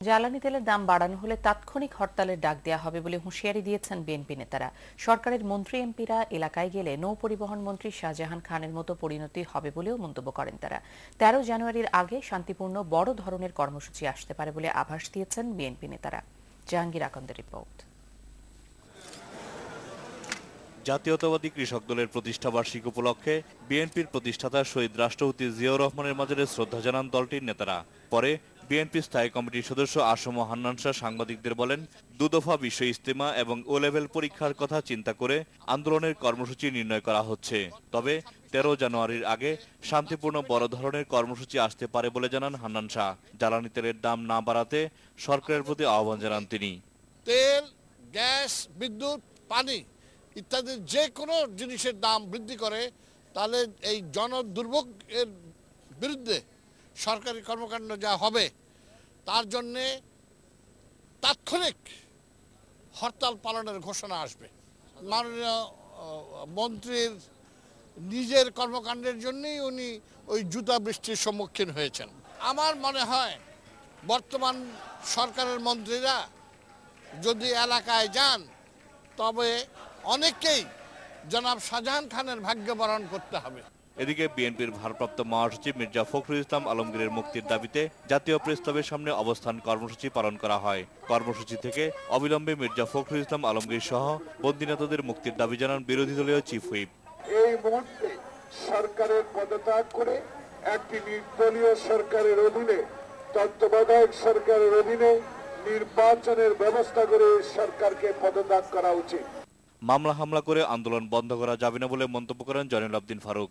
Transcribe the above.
জ্বালানি তেলের দাম বাড়ানো হলে তাৎক্ষণিক হরতালের ডাক দেওয়া হবে বলে হুঁশিয়ারি দিয়েছেন বিএনপি নেতারা। সরকারের মন্ত্রী এমপিরা এলাকায় গেলে নৌ পরিবহন মন্ত্রী শাহজাহান খানের মতো পরিণতি হবে বলেও মন্তব্য করেন তারা। 13 জানুয়ারির আগে শান্তিপূর্ণ বড় ধরনের কর্মসূচি আসতে পারে বলে আভাস দিয়েছেন বিএনপি নেতারা। জাহাঙ্গীর আকন্দের রিপোর্ট। জাতীয়তাবাদী কৃষক দলের প্রতিষ্ঠাবার্ষিকী উপলক্ষে বিএনপির প্রতিষ্ঠাতা শহীদ রাষ্ট্রপতি জিয়াউর রহমানের মাজারে শ্রদ্ধা জানান দলটির নেতারা। পরে বিএনপি স্থায়ী কমিটির সদস্য আসম হান্নান শাহ সাংবাদিকদের বলেন, দুদফা বিশ্ব ইজতেমা এবং ও লেভেল পরীক্ষার কথা চিন্তা করে আন্দোলনের কর্মসূচি নির্ণয় করা হচ্ছে। তবে 13 জানুয়ারির আগে শান্তিপূর্ণ বড় ধরনের কর্মসূচি আসতে পারে বলে জানান হান্নান শাহ। জ্বালানি তেলের দাম না বাড়াতে সরকারের প্রতি আহ্বান জানান তিনি। তেল, গ্যাস, বিদ্যুৎ, পানি ইত্যাদি যে কোনো জিনিসের দাম বৃদ্ধি করে তাহলে এই জনদুর্ভোগের বিরুদ্ধে সরকারি কর্মকাণ্ড যা হবে তার জন্যে তাৎক্ষণিক হরতাল পালনের ঘোষণা আসবে। মাননীয় মন্ত্রীর নিজের কর্মকাণ্ডের জন্যই উনি ওই জুতা বৃষ্টির সম্মুখীন হয়েছেন। আমার মনে হয় বর্তমান সরকারের মন্ত্রীরা যদি এলাকায় যান তবে অনেকেই জনাব শাহজাহান খানের ভাগ্য বরণ করতে হবে। এদিকে বিএনপির ভারপ্রাপ্ত মহাসচিব মির্জা ফখরুল ইসলাম আলমগীরের মুক্তির দাবিতে জাতীয় প্রেস ক্লাবের সামনে অবস্থান কর্মসূচি পালন করা হয়। কর্মসূচি থেকে অবিলম্বে মির্জা ফখরুল ইসলাম আলমগীর সহ বন্দী নেতাদের মুক্তির দাবি জানান বিরোধী দলীয় চিফ হুইপ। এই মুহূর্তে সরকারের পদত্যাগ করে একটি নির্দলীয় সরকারের অধীনে, তত্ত্বাবধায়ক সরকারের অধীনে নির্বাচনের ব্যবস্থা করে সরকারকে পদত্যাগ করা উচিত। মামলা হামলা করে আন্দোলন বন্ধ করা যাবে না বলে মন্তব্য করেন জয়নুল আবদিন ফারুক।